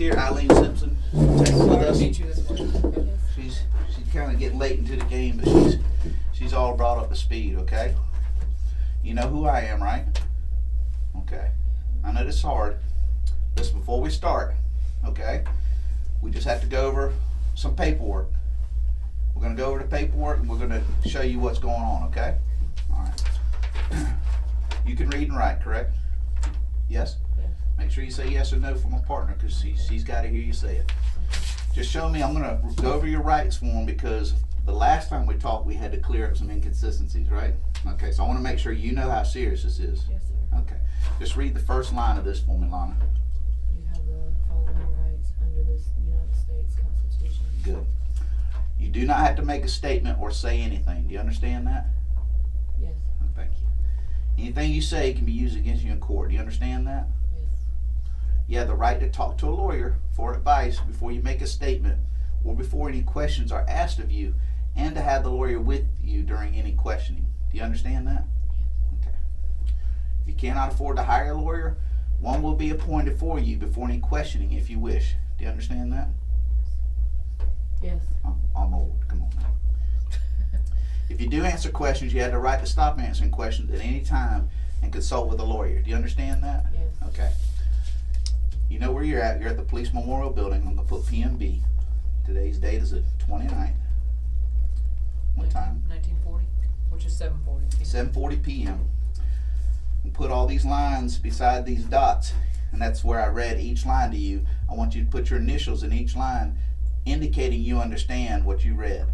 here, Eileen Simpson, takes with Sorry to us. meet you this morning. She's kind of getting late into the game, but she's all brought up to speed. Okay. You know who I am, right? Okay. I know this is hard. Listen, before we start, okay, we just have to go over some paperwork. We're going to go over the paperwork and we're going to show you what's going on, okay? All right. You can read and write, correct? Yes? Yes. Make sure you say yes or no from a partner because she's got to hear you say it. Just show me, I'm going to go over your rights form because the last time we talked we had to clear up some inconsistencies, right? Okay, so I want to make sure you know how serious this is. Yes, sir. Okay. Just read the first line of this for me, Lonna. You have the following rights under the United States Constitution. Good. You do not have to make a statement or say anything. Do you understand that? Yes. Oh, thank you. Anything you say can be used against you in court. Do you understand that? Yes. You have the right to talk to a lawyer for advice before you make a statement or before any questions are asked of you, and to have the lawyer with you during any questioning. Do you understand that? Okay. If you cannot afford to hire a lawyer, one will be appointed for you before any questioning if you wish. Do you understand that? Yes. I'm old. Come on now. If you do answer questions, you have the right to stop answering questions at any time and consult with a lawyer. Do you understand that? Yes. Okay. You know where you're at. You're at the Police Memorial Building. I'm going to put PMB. Today's date is the 29th. What time? 1940, which is 7:40. 7:40 p.m. And put all these lines beside these dots, and that's where I read each line to you. I want you to put your initials in each line, indicating you understand what you read.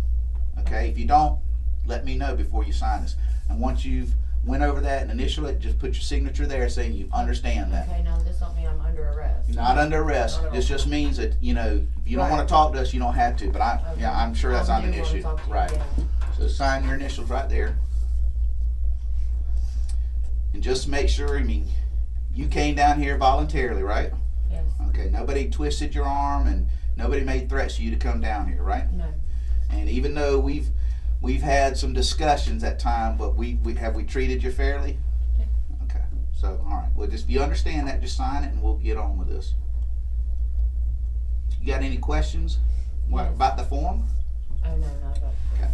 Okay? If you don't, let me know before you sign this. And once you've went over that and initial it, just put your signature there saying you understand that. Okay, now this don't mean I'm under arrest. You're not under arrest. Not at This all. just means that, you know, if you don't Right. want to talk to us, you don't have to. But Okay. yeah, I'm sure that's I not an do wanna issue. talk to you, Right. yeah. So sign your initials right there. And just make sure, I mean, you came down here voluntarily, right? Yes. Okay, nobody twisted your arm and nobody made threats to you to come down here, right? No. And even though we've had some discussions at time, but we treated you fairly? Yeah. Okay. So, all right. Well, just if you understand that, just sign it and we'll get on with this. You got any questions Yes. about the form? Oh, no, not about Okay.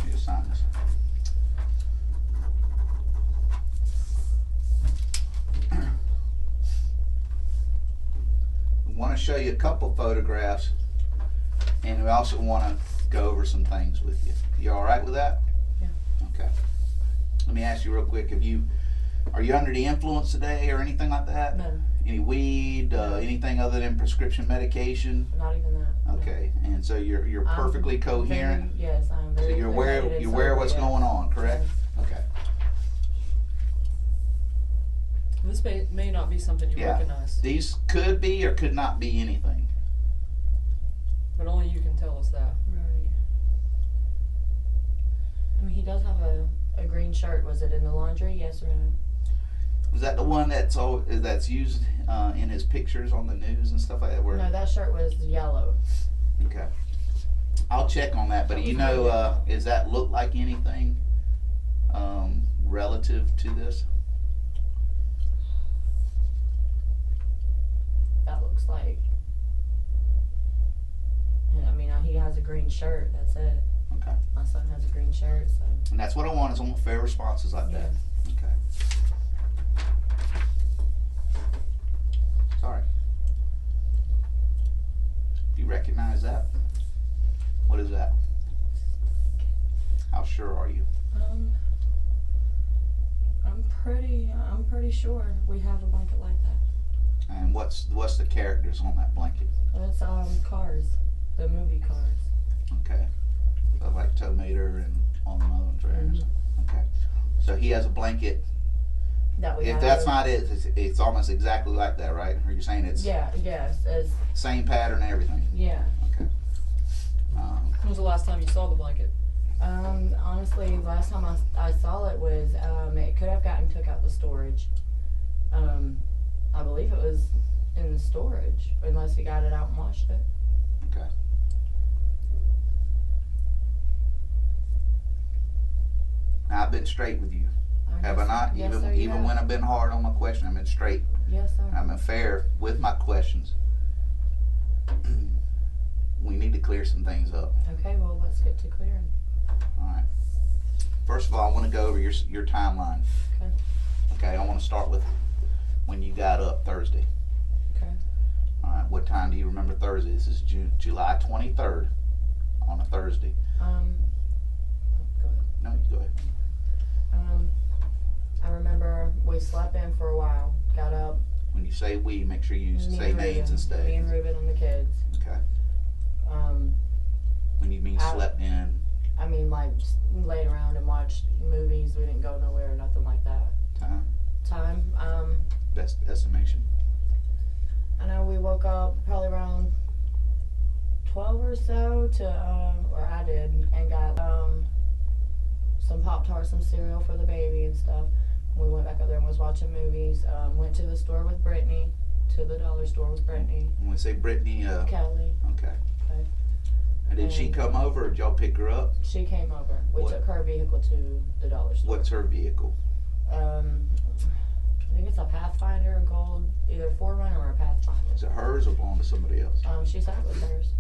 You just sign this. We want to show you a couple photographs, and we also want to go over some things with you. You all right with that? Yeah. Okay. Let me ask you real quick. Are you under the influence today or anything like that? No, Any weed? No. Anything other than prescription medication? not even that. No. Okay. And so you're I'm perfectly coherent. Yes, I'm So very you're aware clear-headed and you're aware of what's sober, yes. going on, correct? Okay. This may not be something you Yeah. recognize, These could be or could not be anything. but only you can tell us that. Right. I mean, he does have a green shirt. Was it in the laundry? Yes or no? Was that the one that's used in his pictures on the news and stuff like that? Where, No, that shirt was yellow. Okay. I'll check on that, but That you was know, yellow. does that look like anything relative to this? That looks like. I mean, he has a green shirt. That's it. Okay. My son has a green shirt, so. And that's what I want is I want fair responses like that. Okay. Sorry. Do you recognize that? What is that? How sure are you? I'm pretty sure we have a blanket like that. And what's the characters on that blanket? It's Cars, the movie Cars. Okay. So like Tow Mater and On the Mow and Trailers. Okay. So he has a blanket. That we If have. that's not it, it's almost exactly like that, right? Or you're saying it's Yeah. Yes. As same pattern and everything? yeah. Okay. When was the last time you saw the blanket? Honestly, last time I saw it was it could have gotten took out the storage. I believe it was in the storage, unless he got it out and washed it. Okay. Now I've been straight with you, have I not? Yes, sir, you Even have. when I've been hard on my question, I've been straight. Yes, sir. I've been fair with my questions. we need to clear some things up. Okay, well, let's get to clearing. All right. First of all, I want to go over your timeline. Okay. Okay, I want to start with when you got up Thursday. Okay. All right, what time do you remember Thursday? This is July 23rd on a Thursday. Go ahead. No, you go ahead. I remember we slept in for a while, got up. When you say we, make sure you Me say and names Reuben, instead. Me and Reuben and the kids. Okay. When you mean I- slept in, I mean, like, laid around and watched movies. We didn't go nowhere, nothing like that. time, best estimation. I know we woke up probably around 12 or so or I did, and got some Pop-Tarts, some cereal for the baby and stuff. We went back up there and was watching movies. Went to the store with Brittany, to the dollar store with Brittany. When we say Brittany, Kelly. okay. Okay. And did she And- come over or did y'all pick her up? She came over. We What? took her vehicle to the dollar store. What's her vehicle? I think it's a Pathfinder, a gold, either Forerunner or a Pathfinder. Is it hers or belong to somebody else? She said it was hers.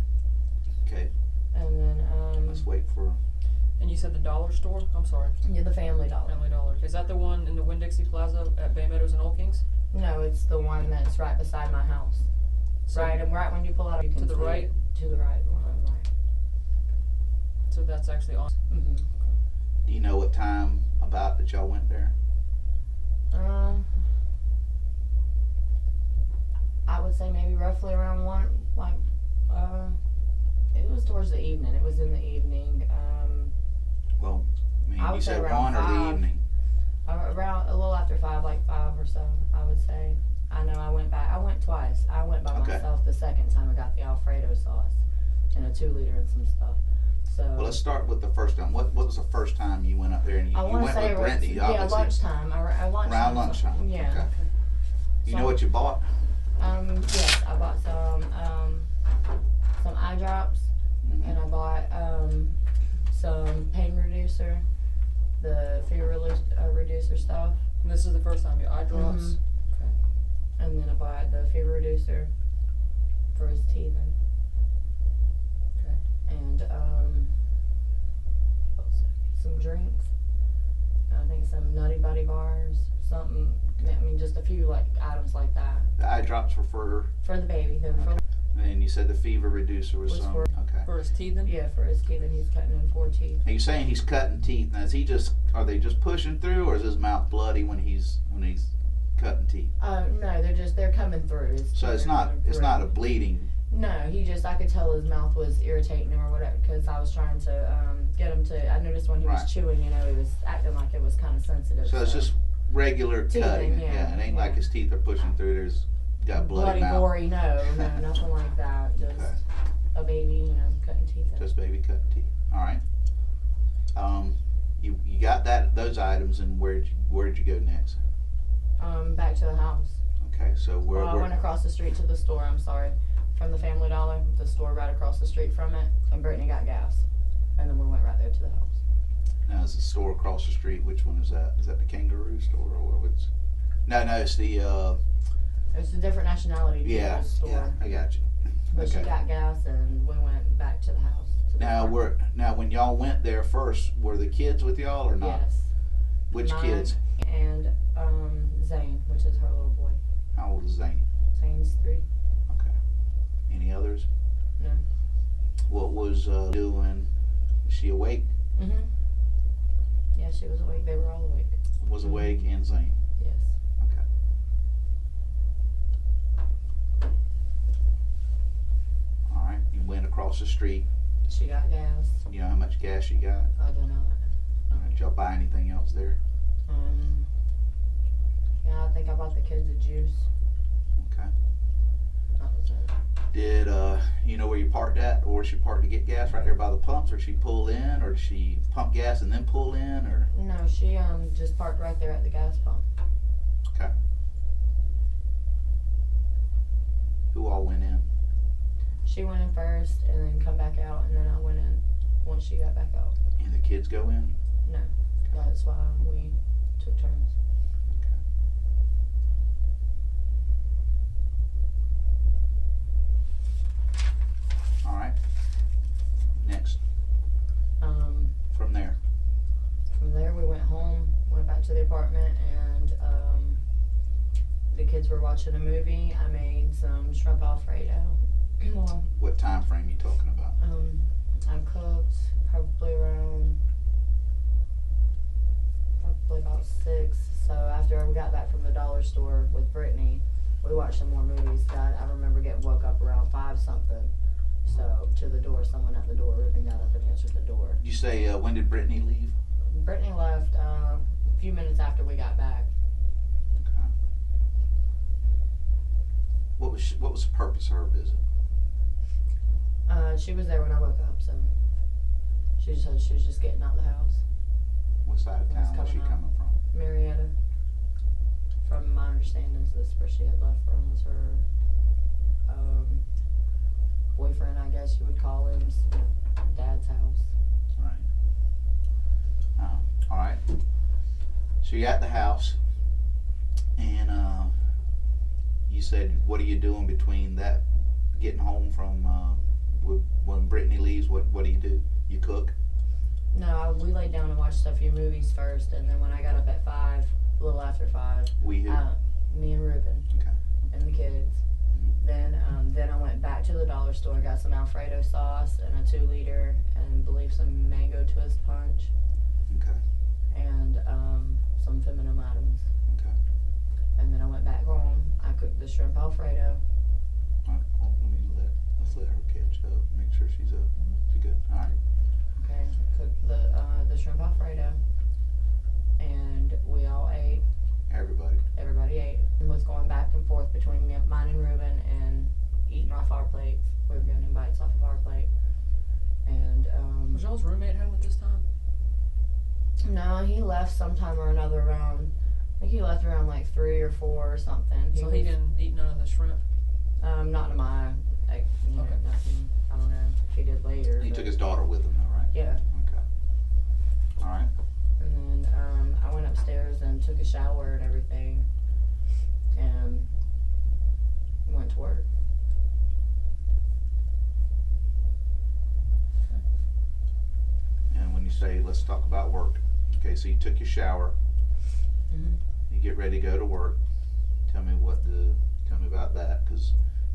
Okay, And then, let's wait for. And you said the dollar store? I'm sorry. yeah, the Family Dollar. Family Dollar. Is that the one in the Winn-Dixie Plaza at Bay Meadows and Old Kings? No, it's the one that's right beside my house. So, Right, and right when you pull out, you can To the see right? it. To the right, the one on the right. So that's actually on. Mm-hmm. Do you know what time about that y'all went there? I would say maybe roughly around one, like, it was towards the evening. It was in the evening. Well, I mean, I you would say said around 1 or the 5. evening. Around a little after 5, like 5 or so, I would say. I know I went back. I went twice. I went by Okay. myself the second time. I got the Alfredo sauce and a 2-liter and some stuff. So. Well, let's start with the first time. What was the first time you went up there and you I want to went say with Brittany? yeah, Obviously. lunchtime. Lunchtime. Around lunchtime. Yeah. Okay. You know So- what you bought? Yes, I bought some eye drops, Mhm. and I bought some pain reducer, the fever reducer stuff, And this is the first time your eye drops. Mhm. Okay. and then I bought the fever reducer for his teething. Okay. And what was it? Some drinks. I think some Nutty Buddy bars, something. I mean, just a few like items like that The eye drops were for, for the baby. They were for and you said the fever reducer was Was some. for- Okay. For his teething? yeah, for his teeth, and he's cutting in 4 teeth. Are you saying he's cutting teeth? Now, is he just? Are they just pushing through, or is his mouth bloody when he's cutting teeth? No, they're coming through. So it's not a bleeding. No, I could tell his mouth was irritating him or whatever, because I was trying to get him to. I noticed when he Right. was chewing, he was acting like it was kind of sensitive. So it's just regular Teething, cutting. yeah, It ain't like yeah. his teeth are pushing through. There's got bloody mouth. gory. No, nothing like that. Just Okay. a baby, cutting teeth. Just baby cutting teeth. All right. You got those items, and where'd you go next? Back to the house. Okay, so Well, I went across the street to the store. I'm sorry, from the Family Dollar, the store right across the street from it, and Brittany got gas, and then we went right there to the house. now is the store across the street? Which one is that? Is that the Kangaroo store or what's? No, it's the. It's a different nationality Yeah, store. yeah, I got you. But she Okay. got gas, and we went back to the house. To the Now apartment. now when y'all went there first, were the kids with y'all or not? Yes. Which Mine. kids? And Zane, which is her little boy. How old is Zane? Zane's 3. Okay. Any others? No. What was doing? Was she awake? Mhm. Yeah, she was awake. They were all awake. Was awake and Zane. Yes. Okay. All right. You went across the street. She got gas. You know how much gas she got? I don't know. Did y'all buy anything else there? Yeah, I think I bought the kids a juice. Okay. That was it. Did you know where you parked at, or where she parked to get gas right there by the pumps, or she pull in, or did she pump gas and then pull in, or? No, she just parked right there at the gas pump. Okay. Who all went in? She went in first, and then come back out, and then I went in once she got back out. And the kids go in? No, that's why we took turns. kids were watching a movie, I made some shrimp Alfredo. Well, What time frame you talking about? I cooked probably about 6. So after we got back from the dollar store with Brittany, we watched some more movies. I remember getting woke up around 5 something. So to the door, someone at the door, Ruben got up and answered the door. Did you say when did Brittany leave? Brittany left a few minutes after we got back. Okay. What was the purpose of her visit? She was there when I woke up, so she said she was just getting out the house. What side of It was town was she coming out. coming from? Marietta. From my understanding, is this where she had left from was her boyfriend, I guess you would call him, dad's house. Right. All right. So you're at the house, and you said, what are you doing between that, getting home from when Brittany leaves? What do? You cook? No, we laid down and watched a few movies first, and then when I got up at 5, a little after 5, We who? me and Ruben Okay. and the kids. Then I went back to the dollar store, got some Alfredo sauce and a 2-liter, and I believe some mango twist punch, Okay. and some feminine items. Okay. And then I went back home. I cooked the shrimp Alfredo. All right. Well, let's let her catch up. Make sure she's up. She's good. All right. Okay, cooked the shrimp Alfredo, and we all ate. Everybody ate. And was going back and forth between mine and Ruben and eating off our plates. We were getting bites off of our plate. And Was y'all's roommate home at this time? no, he left sometime or another around. I think he left around like 3 or 4 or something. So he didn't eat none of the shrimp? Not to my, like, Okay. nothing. I don't know if he did later. He but- took his daughter with him, though, right? Yeah. Okay. All right. And then I went upstairs and took a shower and everything, and went to work. And when you say, let's talk about work, okay, so you took your shower, Mhm. you get ready to go to work. Tell me about that, because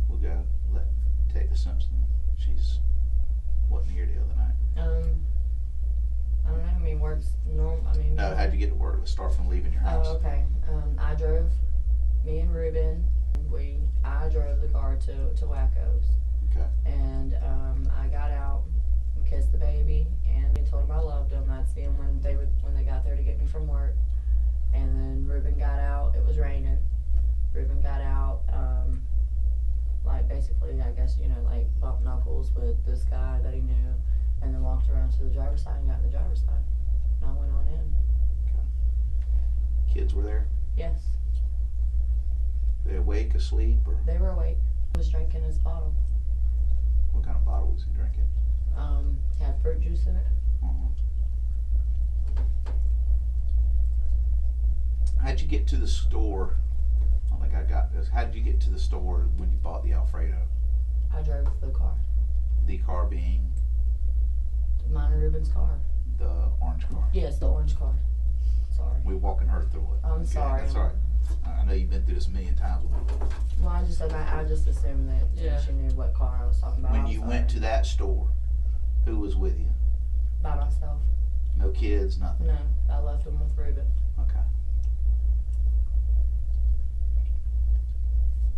we got to let Tecca Simpson. She's wasn't here the other night. I don't know. I mean, work's normal. I mean. No, how'd you get to work? Let's start from leaving your house. Oh, okay. I drove. Me and Ruben. I drove the car to Wacko's. Okay. And I got out, kissed the baby, and I told him I loved him. I'd see him when they got there to get me from work. And then Ruben got out. It was raining. Ruben got out, like basically, I guess, like bump knuckles with this guy that he knew, and then walked around to the driver's side and got in the driver's side. And I went on in. Kids were there? Yes, They awake, asleep, or they were awake. He was drinking his bottle. what kind of bottle was he drinking? Had fruit juice in it. How'd you get to the store? I don't think I got this. How did you get to the store when you bought the Alfredo? I drove the car. The car being Mine and Ruben's car. the orange car. Yes, the orange car. Sorry. We're walking her through it. I'm Okay, sorry. That's all right. I know you've been through this a million times with me. Well, I just assumed that Yeah. she knew what car I was talking about. When I'm you sorry. went to that store, who was with you? By myself. No kids, nothing. No, I left them with Ruben. Okay.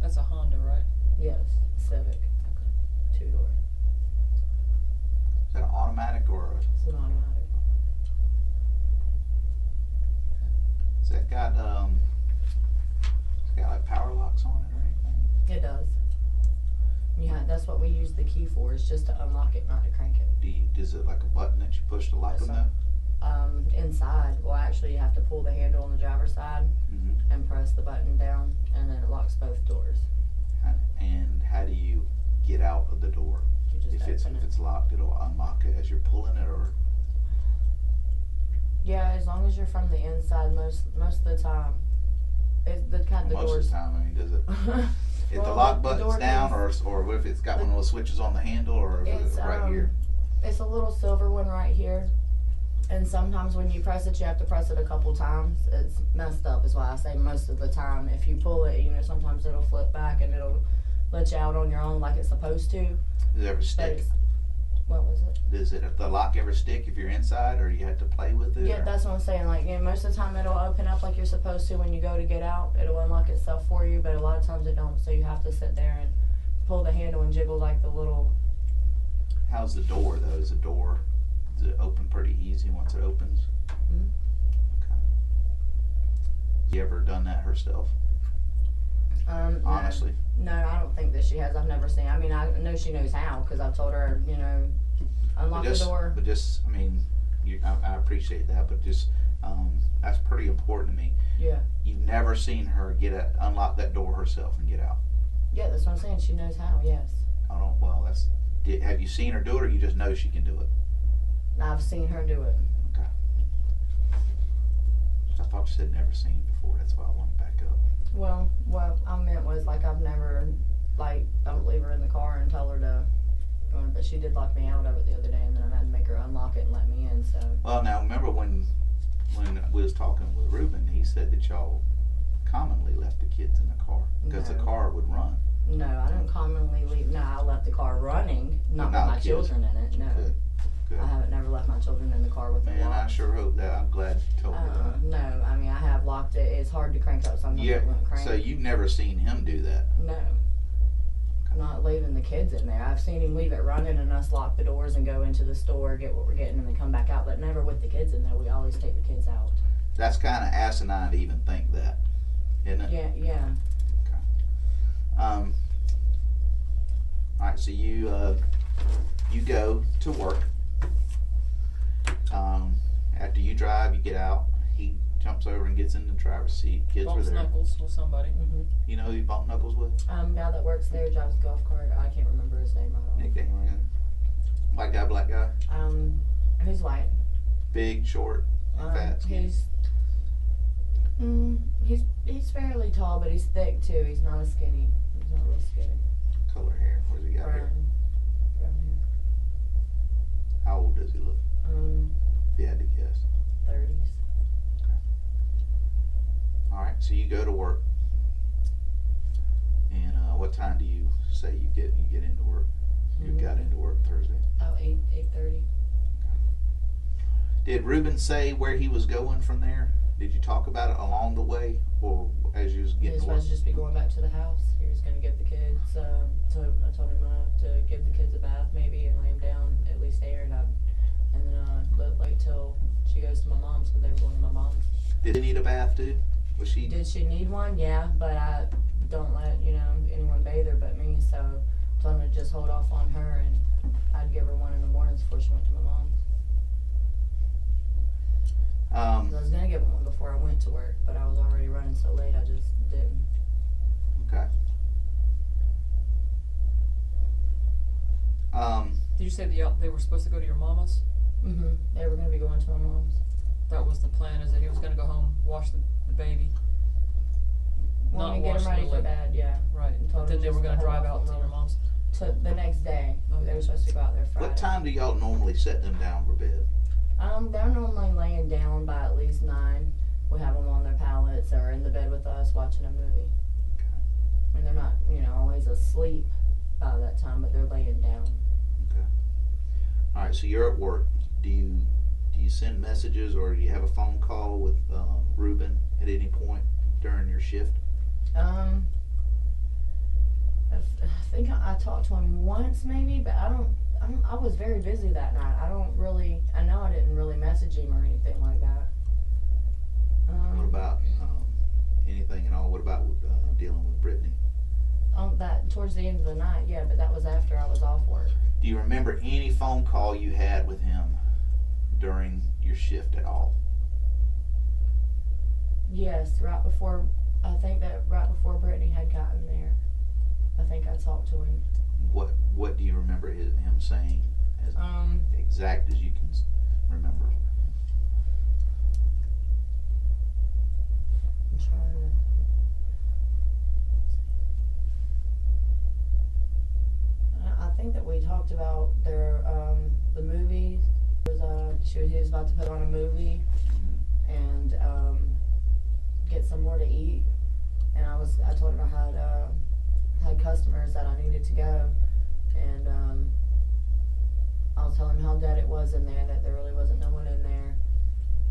That's a Honda, right? Yes, Civic. 2-door. Is that an automatic or It's an automatic. is that got like power locks on it or anything? It does. Yeah, that's what we use the key for, is just to unlock it, not to crank it. Is it like a button that you push to lock Yes, them sir. though? Inside, well, actually, you have to pull the handle on the driver's side Mm-hmm. and press the button down, and then it locks both doors. And how do you get out of the door? You just If open it. it's locked, it'll unlock it as you're pulling it, or Yeah, as long as you're from the inside, most of the time. It's the kind of most doors. of the time. I mean, does it? If the Well, lock the button's door down, keys- or if it's got one of those switches on the handle, or is It's it right here? It's a little silver one right here, And sometimes when you press it, you have to press it a couple times. It's messed up, is why I say most of the time. If you pull it, sometimes it'll flip back and it'll let you out on your own like it's supposed to. Does it ever stick? What was it? Does the lock ever stick if you're inside, or you have to play with it? Yeah, that's what I'm saying. Like, most of the time it'll open up like you're supposed to when you go to get out. It'll unlock itself for you, but a lot of times it don't. So you have to sit there and pull the handle and jiggle like the little. How's the door though? Does it open pretty easy once it opens? Mhm. Okay. You ever done that herself? Honestly. No, I don't think that she has. I've never seen. I mean, I know she knows how because I've told her, unlock the door. But just, I mean, I appreciate that, but just, that's pretty important to me. Yeah. You've never seen her unlock that door herself and get out. Yeah, that's what I'm saying. She knows how. Yes. Have you seen her do it, or you just know she can do it? I've seen her do it. Okay. I thought you said never seen before. That's why I want to back up. Well, what I meant was I've never don't leave her in the car and tell her to. But she did lock me out of it the other day, and then I had to make her unlock it and let me in. So. Well, now remember when we was talking with Ruben, he said that y'all commonly left the kids in the car because the car would run. No, I don't commonly leave. No, I left the car running, not with my children in it. No. Good. I haven't never left my children in the car with them Man, locked. I sure hope that. I'm glad you told me that. No, I mean I have locked it. It's hard to crank up sometimes. Yeah. It won't crank. So you've never seen him do that? No. Not leaving the kids in there. I've seen him leave it running and us lock the doors and go into the store, get what we're getting, and then come back out. But never with the kids in there. We always take the kids out. That's kind of asinine to even think that, isn't it? Yeah. All right. So you go to work. After you drive, you get out. He jumps over and gets in the driver's seat. Kids Bumps were there. knuckles with somebody. Mm-hmm. You know who you bump knuckles with? Guy that works there drives a golf cart. I can't remember his name at all. Nickname. White guy, black guy. Who's white? Big, short, fat, skinny. He's fairly tall, but he's thick too. He's not a skinny. He's not real skinny. Color hair. Where's he got hair? Brown hair. How old does he look? If you had to guess. 30s. All right. So you go to work. And what time do you say you get into work? You got into work Thursday. Oh, 8:30. Did Ruben say where he was going from there? Did you talk about it along the way, or as you was He getting was to work? supposed to just be going back to the house. He was going to give the kids. So I told him to give the kids a bath maybe and lay them down at least there, and then wait till she goes to my mom's because they were going to my mom's. Did she need a bath too? Was she? Did she need one? Yeah, but I don't let anyone bathe her but me. So I told him to just hold off on her, and I'd give her one in the mornings before she went to my mom's. I was gonna give her one before I went to work, but I was already running so late. I just didn't. Okay. Did you say they were supposed to go to your mama's? Mm-hmm. They were gonna be going to my mom's. That was the plan, is that he was going to go home, wash the baby. Want to get him ready for bed, yeah. Right. And But then they were going to drive out to your mom's. To the next day. Okay. They were supposed to go out there Friday. What time do y'all normally set them down for bed? They're normally laying down by at least 9. We have them on their pallets or in the bed with us watching a movie. Okay. I mean, they're not, always asleep by that time, but they're laying down. Okay. All right. So you're at work. Do you send messages, or do you have a phone call with Ruben at any point during your shift? I think I talked to him once maybe, but I was very busy that night. I know I didn't really message him or anything like that. What about anything at all? What about dealing with Brittany? That towards the end of the night, yeah, but that was after I was off work. Do you remember any phone call you had with him during your shift at all? Yes, I think that right before Brittany had gotten there, I think I talked to him. What do you remember him saying as exact as you can remember? I'm trying to. I think that we talked about the movies He was about to put on a movie and get somewhere to eat, and I told him I had customers that I needed to go, and I was telling him how dead it was in there, that there really wasn't no one in there,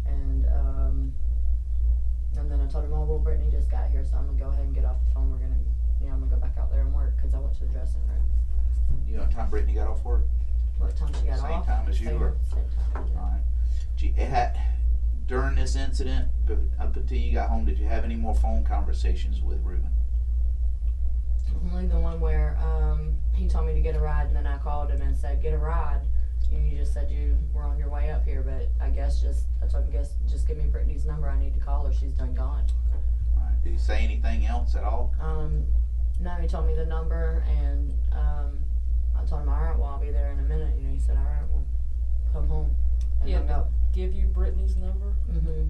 and then I told him, oh well, Brittany just got here, so I'm gonna go ahead and get off the phone. We're gonna, I'm gonna go back out there and work because I went to the dressing room. You know what time Brittany got off work? What time she got Same off? time as you, or? Same time. Yeah. All right. During this incident, up until you got home, did you have any more phone conversations with Ruben? Only the one where he told me to get a ride, and then I called him and said, get a ride. And you just said you were on your way up here, but I told him, just give me Brittany's number. I need to call her. She's done gone. All right. Did he say anything else at all? No, he told me the number, and I told him, all right, well, I'll be there in a minute. He said, all right, well, come home. And hung up. Give you Brittany's number? Mm-hmm.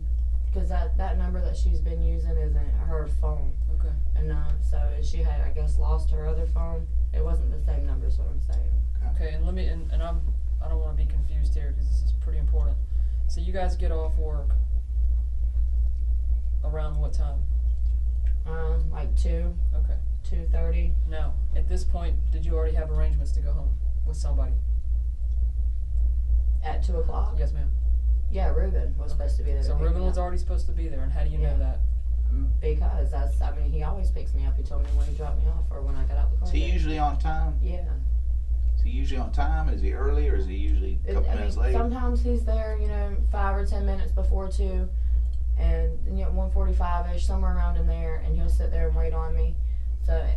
Because that number that she's been using isn't her phone. Okay. And so she had, I guess, lost her other phone. It wasn't the same number, is what I'm saying. Okay, and let me, and I don't want to be confused here because this is pretty important. So you guys get off work around what time? Like 2. Okay. 2:30. Now, at this point, did you already have arrangements to go home with somebody? At 2 o'clock? Yes, ma'am. Yeah, Ruben was supposed to be there. So to pick Ruben me was up. already supposed to be there, and how do you know that? Because he always picks me up. He told me when he dropped me off or when I got out the car. Is he usually on time? Yeah. Is he usually on time? Is he early, or is he usually a couple minutes late? Sometimes he's there, 5 or 10 minutes before 2, and 1:45ish, somewhere around in there, and he'll sit there and wait on me. So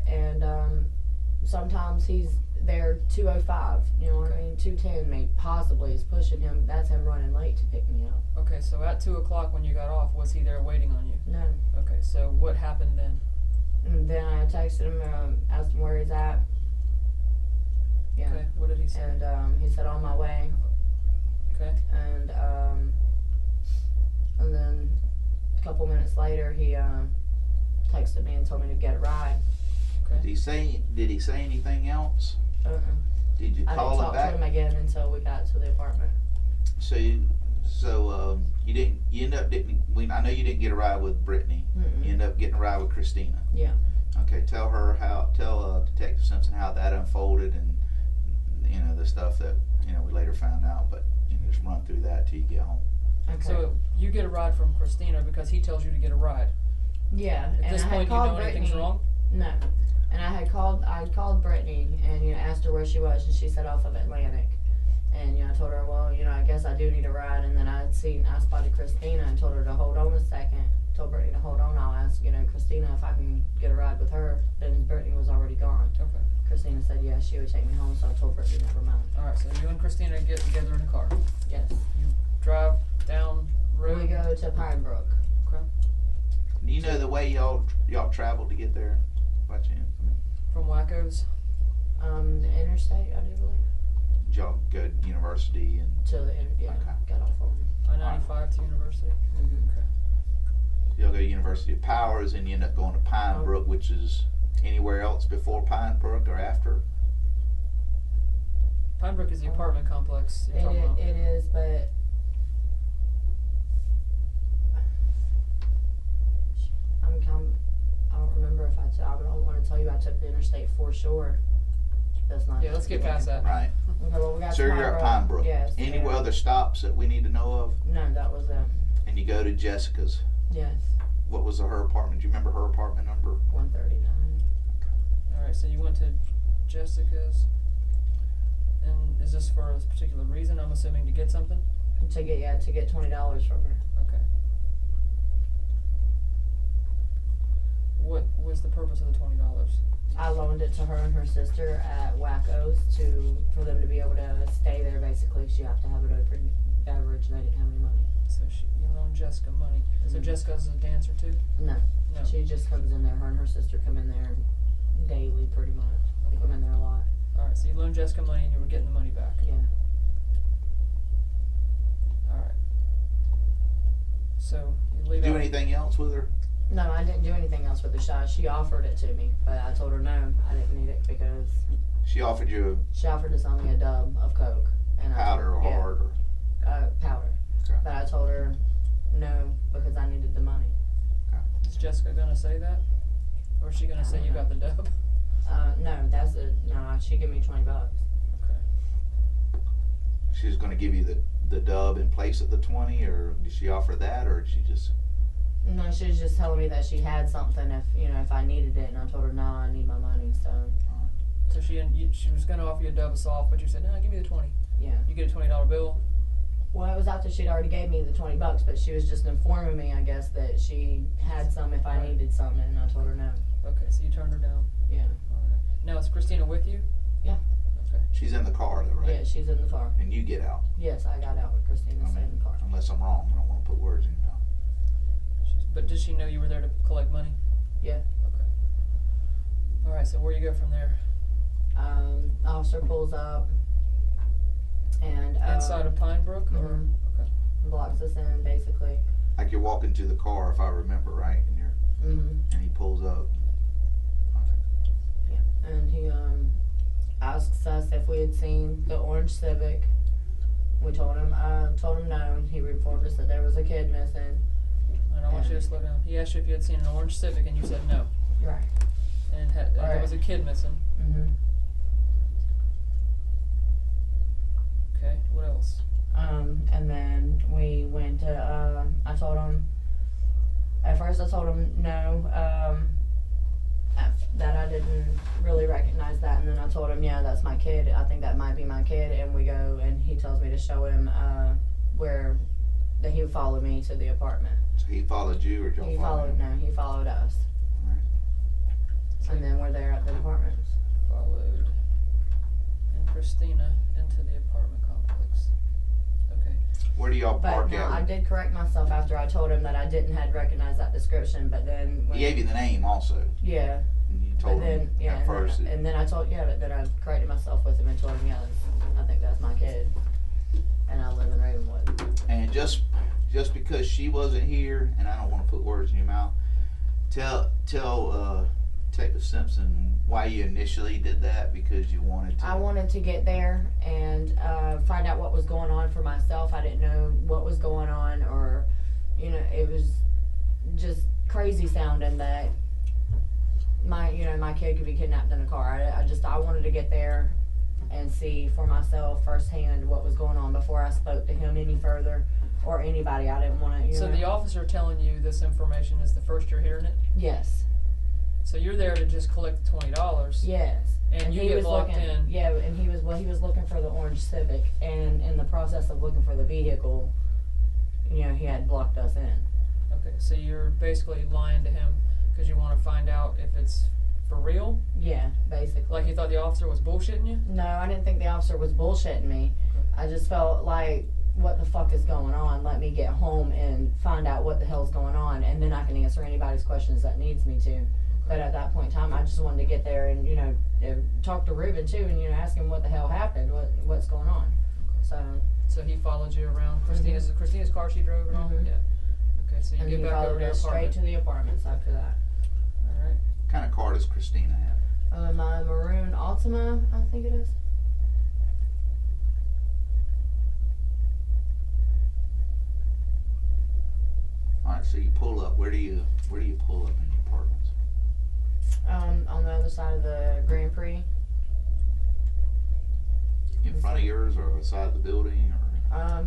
sometimes he's there 2:05. You know what I mean? 2:10 maybe possibly is pushing him. That's him running late to pick me up. Okay, so at 2 o'clock when you got off, was he there waiting on you? No. Okay, so what happened then? And then I texted him, asked him where he's at. Yeah. Okay, what did he say? And he said on my way. Okay. And then a couple minutes later he texted me and told me to get a ride. Okay. Did he say anything else? Did you I call didn't him talk back? to him again until we got to the apartment. So you end up I know you didn't get a ride with Brittany. Mm-mm. You end up getting a ride with Christina. Yeah. Okay, tell Detective Simpson how that unfolded, and the stuff that we later found out, but just run through that till you get home. Okay. So you get a ride from Christina because he tells you to get a ride. Yeah. At this point, you know anything's wrong? No. And I called Brittany and asked her where she was, and she said off of Atlantic. And I told her, well, I guess I do need a ride. And then I spotted Christina and told her to hold on a second. Told Brittany to hold on. I'll ask Christina if I can get a ride with her. Then Brittany was already gone. Okay. Christina said yes, she would take me home. So I told Brittany never mind. All right. So you and Christina get together in a car. Yes. You drive down road. We go to Pine Brook. Okay. Do you know the way y'all traveled to get there by chance? From Wacko's. The interstate, I do believe. Did y'all go to university and To the Okay. got off on. I-95 to University. Mm-hmm. Okay. y'all go to University of Powers, and you end up going to Pine Brook, which is anywhere else before Pine Brook or after? Pine Brook is the apartment complex you're talking about. It is, but I don't remember if I don't want to tell you I took the interstate for sure. That's not. Yeah, let's get past that. Right. Okay, well, we got So you're at Pine Brook. Yes. Any yeah. other stops that we need to know of? No, that was it. And you go to Jessica's. Yes. What was her apartment? Do you remember her apartment number? 139. All right, so you went to Jessica's, and is this for a particular reason? I'm assuming to get something. To get $20 from her. Okay. What was the purpose of the $20? I loaned it to her and her sister at Wacko's for them to be able to stay there. Basically, she have to have an open beverage. They didn't have any money. So you loaned Jessica money. So Mhm. Jessica's a dancer too? No. No. She just comes in there. Her and her sister come in there daily, pretty much. They come in there a lot. All right, so you loaned Jessica money and you were getting the money back. Yeah. All right. So you leave Do out. anything else with her? No, I didn't do anything else with the shot. She offered it to me, but I told her no, I didn't need it because She offered you she offered to sell me a dub of Coke. And powder or yeah. hard or powder. Okay. But I told her no because I needed the money. Is Jessica gonna say that? Or is she gonna I say don't you know. got the dub? No, she gave me $20. Okay. She was going to give you the dub in place of the 20, or did she offer that, or did she just? No, she was just telling me that she had something if I needed it, and I told her no, I need my money. So So she was gonna offer you a dub of soft, but you said, no, give me the 20. yeah. You get a $20 bill. Well, it was after she'd already gave me the $20, but she was just informing me, I guess, that she had some if I Right. needed some, and I told her no. Okay, so you turned her down. Yeah. Alright. Now is Christina with you? Yeah. Okay. She's in the car though, right? Yeah, she's in the car. And you get out. Yes, I got out with Christina I stayed in mean, the car. unless I'm wrong, I don't want to put words in your mouth. But does she know you were there to collect money? Yeah. Okay. Alright, so where you go from there? Officer pulls up and Inside of Pine Brook? Or? Mhm. Okay. blocks us in basically. Like you're walking to the car, if I remember right, and he pulls up. Okay. And he asks us if we had seen the orange Civic. We told him no. He informed us that there was a kid missing. And I want you to slow down. He asked you if you had seen an orange Civic and you said no. Right. And there Right. was a kid missing. Mhm. Okay, what else? And then we went to I told him at first I told him no, that I didn't really recognize that, and then I told him, yeah, that's my kid. I think that might be my kid, and we go and he tells me to show him that he would follow me to the apartment. So he followed you, or y'all He followed him? he followed us. Alright. And then we're there at the apartment. Followed and Christina into the apartment complex. Okay. Where do y'all But park no, at? I did correct myself after I told him that I didn't had recognized that description, but then He gave you the name also, yeah. and you But told then, him yeah, at first. and then I told, but then I corrected myself with him and told him, I think that's my kid, and I live in Ravenwood. And just because she wasn't here, and I don't want to put words in your mouth, tell Detective Simpson why you initially did that, because you wanted to. I wanted to get there and find out what was going on for myself. I didn't know what was going on, or, it was just crazy sounding that my kid could be kidnapped in a car. I wanted to get there and see for myself firsthand what was going on before I spoke to him any further or anybody. I didn't want to. So the officer telling you this information is the first you're hearing it? Yes. So you're there to just collect the $20. Yes. And you he get was blocked looking, in. Yeah, and he was looking for the orange Civic, and in the process of looking for the vehicle, he had blocked us in. Okay, so you're basically lying to him because you want to find out if it's for real? Yeah, basically. Like you thought the officer was bullshitting you? No, I didn't think the officer was bullshitting me. Okay. I just felt like, what the fuck is going on? Let me get home and find out what the hell's going on, and then I can answer anybody's questions that needs me to. But at that point in time, I just wanted to get there and, talk to Ruben too, and, ask him what the hell happened, what's going on. So he followed you around. Christina's car she drove and all? Mhm. Yeah. Okay, so you And get he back over followed to your us straight apartment. to the apartments after that. Alright. What kind of car does Christina have? My maroon Altima, I think it is. Alright, so you pull up. Where do you pull up in your apartments? On the other side of the Grand Prix. In front of yours, or on the side of the building, or?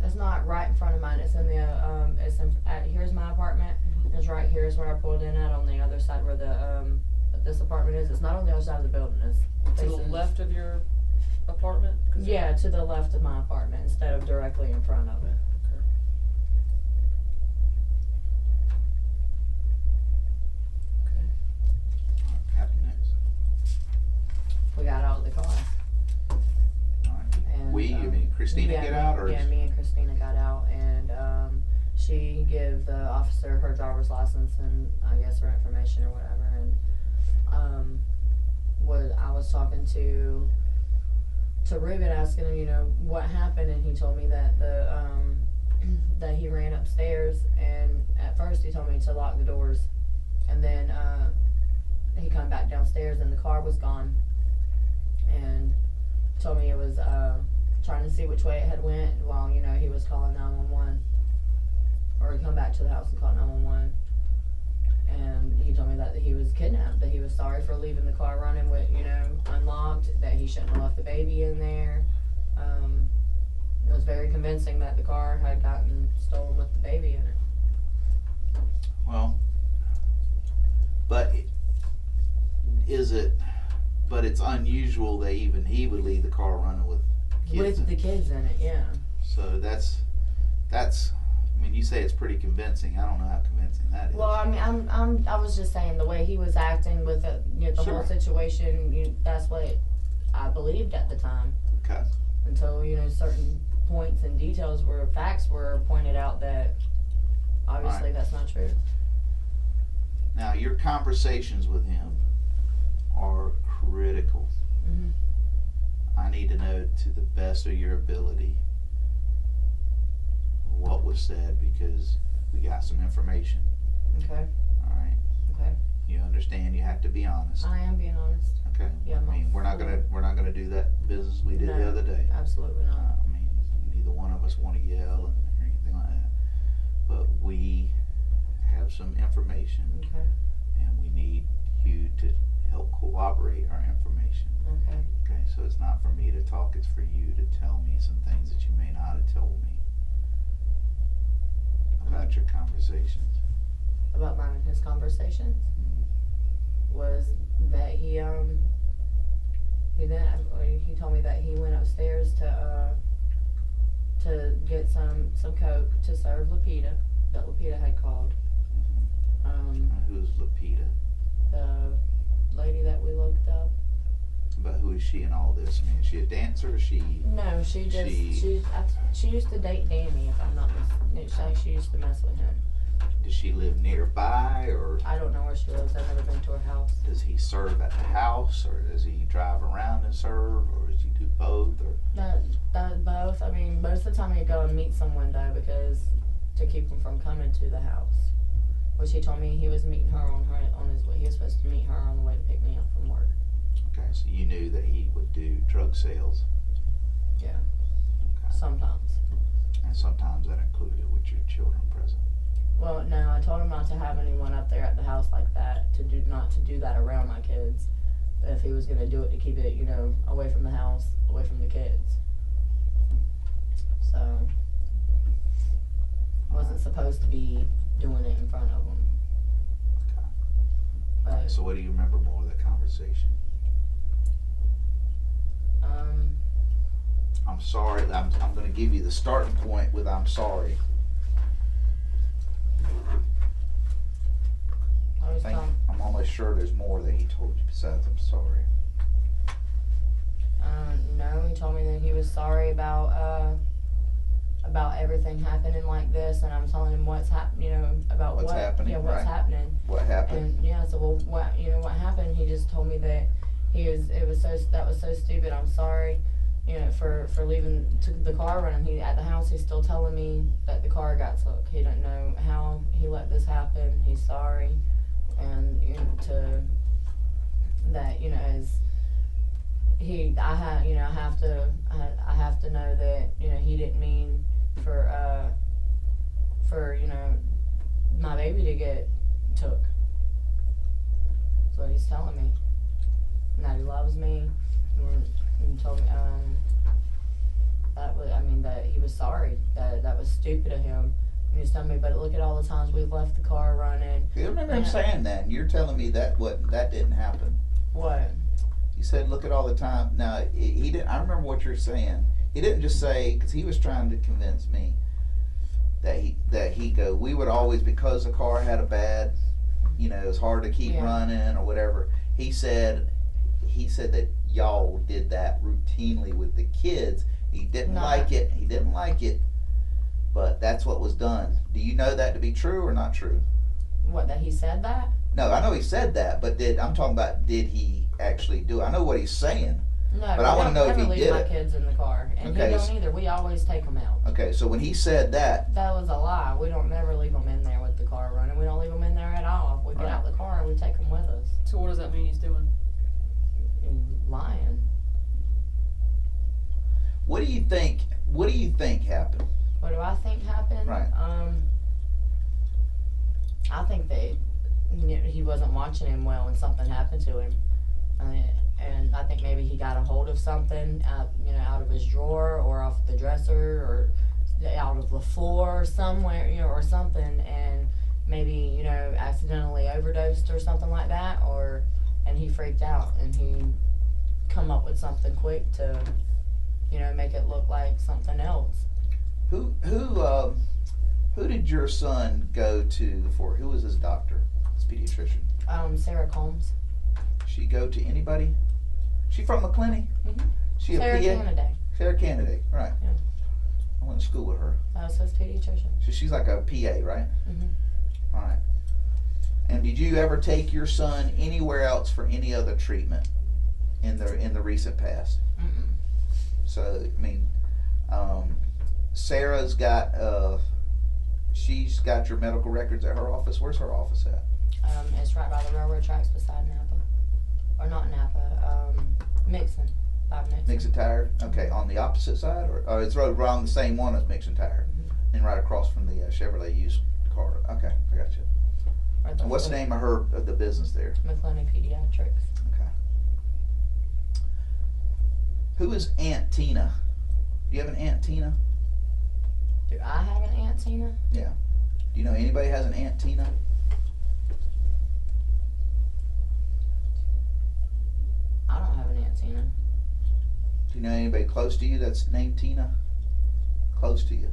It's not right in front of mine. It's in the here's my apartment. It's right here is where I pulled in at, on the other side where the this apartment is. It's not on the other side of the building. It's To the facing- left of your apartment? 'Cause Yeah, to the left of my apartment instead of directly in front of it. Okay. Okay. Alright, Captain next. We got out of the car. Alright. And, You mean Christina yeah, get out, or? Yeah, me and Christina got out, and she gave the officer her driver's license and I guess her information or whatever, and I was talking to Ruben, asking him, what happened, and he told me that that he ran upstairs, and at first he told me to lock the doors, and then he come back downstairs and the car was gone, and told me it was trying to see which way it had went while, you know, he was calling 911. Or he come back to the house and called 911. And he told me that he was kidnapped, that he was sorry for leaving the car running with, you know, unlocked, that he shouldn't have left the baby in there. It was very convincing that the car had gotten stolen with the baby in it. Well, but it's unusual that even he would leave the car running with kids With the kids in it, yeah. So that's I mean, you say it's pretty convincing. I don't know how convincing that is. Well, I mean, I was just saying the way he was acting with it, you know, the Sure. whole situation. That's what I believed at the time. Okay. Until, you know, certain points and details were facts were pointed out that obviously that's not true. Now, your conversations with him are critical. Mhm. I need to know to the best of your ability what was said, because we got some information. Okay. All right. Okay. You understand? You have to be honest. I am being honest. Okay. Yeah, I mean, we're not gonna do that business we did the No. other day. Absolutely not. I mean, neither one of us want to yell and anything like that. But we have some information, Okay. and we need you to help corroborate our information. Okay. Okay, so it's not for me to talk, it's for you to tell me some things that you may not have told me about your conversations. About mine and his conversations was that he told me that he went upstairs to get some coke to serve Lupita, that Lupita had called. Who's Lupita? The lady that we looked up. But who is she in all this? I mean, is she a dancer? Or is she? No, she used to date Danny, if I'm not mistaken. She used to mess with him. Does she live nearby, or I don't know where she lives. I've never been to her house. does he serve at the house, or does he drive around and serve, or does he do both? Or That both. I mean, most of the time he'd go and meet someone though, because to keep him from coming to the house. Which he told me he was meeting her on his way. He was supposed to meet her on the way to pick me up from work. okay, so you knew that he would do drug sales. Yeah. Okay. Sometimes. And sometimes that included with your children present. Well, no, I told him not to have anyone up there at the house like that. Not to do that around my kids. If he was gonna do it, to keep it, you know, away from the house, away from the kids. So wasn't supposed to be doing it in front of them. Okay. But Alright, so what do you remember more of the conversation? I'm sorry. I'm going to give you the starting point with I'm sorry. I was telling. I'm almost sure there's more that he told you besides I'm sorry. No, he told me that he was sorry about everything happening like this, and I'm telling him what's happening, you know, about What's what, happening, yeah, what's right. happening. What happened? And yeah, so well, what happened? He just told me that that was so stupid. I'm sorry, you know, for leaving the car running. He at the house. He's still telling me that the car got took. He didn't know how he let this happen. He's sorry, and you know, as I have to know that, you know, he didn't mean for you know, my baby to get took. That's what he's telling me. And that he loves me. And he told me that he was sorry. That was stupid of him. And he was telling me, but look at all the times we've left the car running. I remember him saying that, and you're telling me that that didn't happen. What? You said, look at all the time. Now, he didn't. I remember what you're saying. He didn't just say, because he was trying to convince me that we would always, because the car had a bad, you know, it was hard to keep running or whatever. He said that y'all did that routinely with the kids. He didn't like it. He didn't like it, but that's what was done. Do you know that to be true or not true? What, that he said that? No, I know he said that, but I'm talking about, did he actually do it? I know what he's saying. No, but I want to know if he leave did my it. kids in the car, and Okay, he don't either. We always take them out. Okay, so when he said that, That was a lie. We don't never leave them in there with the car running. We don't leave them in there at all. If we get out the car, we take them with us. So what does that mean he's doing? And lying. What do you think? What do you think happened? What do I think happened? Right. I think that he wasn't watching him well and something happened to him. And I think maybe he got a hold of something out of his drawer or off the dresser or out of the floor or somewhere, or something, and maybe, accidentally overdosed or something like that, and he freaked out and he come up with something quick to, make it look like something else. Who did your son go to for? Who was his doctor? His pediatrician. Sarah Combs. She go to anybody? She from the clinic? Mm-hmm. She Sarah a PA? Canaday. Sarah Canaday, right. Yeah. I went to school with her. That was his pediatrician. So she's like a PA, right? Mm-hmm. All right. And did you ever take your son anywhere else for any other treatment in the recent past? Mm-mm. So, I mean, Sarah's got, she's got your medical records at her office. Where's her office at? It's right by the railroad tracks beside Napa. Or not Napa, Mixon. By Mixon. Mixon Tire? Okay, on the opposite side? Or it's right on the same one as Mixon Tire? Mm-hmm. And right across from the Chevrolet used car. Okay, I got you. Right. And what's the name of the business there? McClenny Pediatrics. Okay. Who is Aunt Tina? Do you have an Aunt Tina? Do I have an Aunt Tina? Yeah. Do you know anybody has an Aunt Tina? I don't have an Aunt Tina. Do you know anybody close to you that's named Tina? Close to you.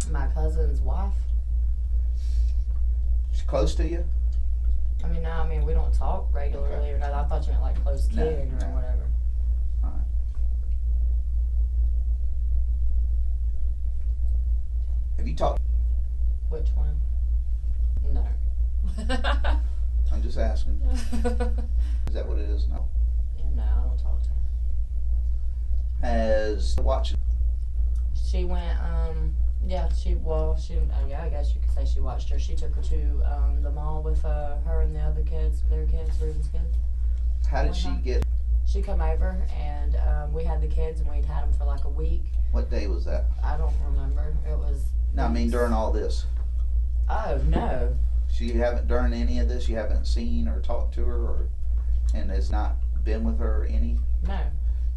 My cousin's wife. She's close to you? We don't talk regularly Okay. or nothing. I thought you meant like close No, kin or no. whatever. Alright. Have you talked? Which one? No. I'm just asking. Is that what it is? No. Yeah, no, I don't talk to her. Has watched. She went, I guess you could say she watched her. She took her to the mall with her and the other kids, their kids, Ruben's kids. How did she get? She come over and we had the kids and we'd had them for like a week. What day was that? I don't remember. It was. No, I mean during all this. Oh no. You haven't during any of this. You haven't seen or talked to her, and has not been with her any. No.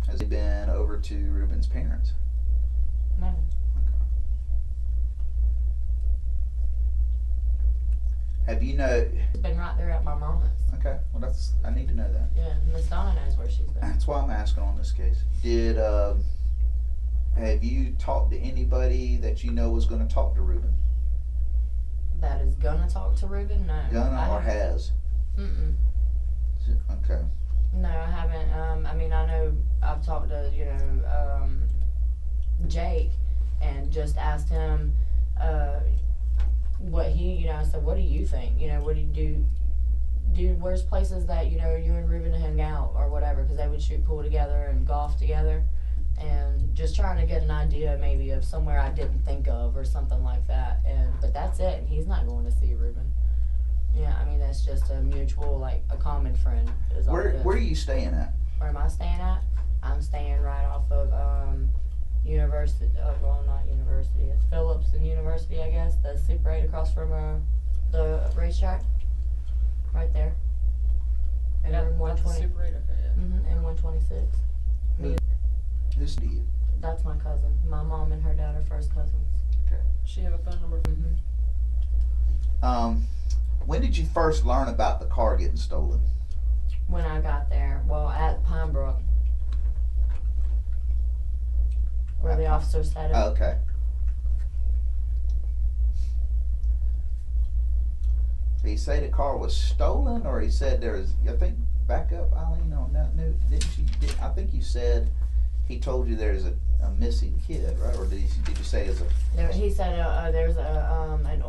Has he been over to Ruben's parents? No. Have you know? She's been right there at my mama's. Okay, well I need to know that. Yeah, Miss Donna knows where she's been. That's why I'm asking on this case. Did have you talked to anybody that you know was going to talk to Ruben? That is gonna talk to Ruben? No. Gonna or has? Mm-mm. Okay. No, I haven't. I know I've talked to, Jake and just asked him what he, I said, what do you think? What do you do? Where's places that, you and Ruben hang out or whatever? Because they would shoot pool together and golf together. And just trying to get an idea maybe of somewhere I didn't think of or something like that. But that's it. And he's not going to see Ruben. Yeah, that's just a mutual, like a common friend. Is all it is. Where are you staying at? Where am I staying at? I'm staying right off of University. Well, not University. It's Phillips and University, I guess. The Super 8 across from the racetrack. Right there. And room 120. Super 8, okay, yeah. And 126. Who's to you? That's my cousin. My mom and her dad are first cousins. Okay. She have a phone number? When did you first learn about the car getting stolen? When I got there, well, at Pine Brook, where the officer said it. Oh, okay. Did he say the car was stolen, or he said there's? I think back up, Eileen, on that note. I think you said he told you there's a missing kid, right? Or did you say there's a? He said there's an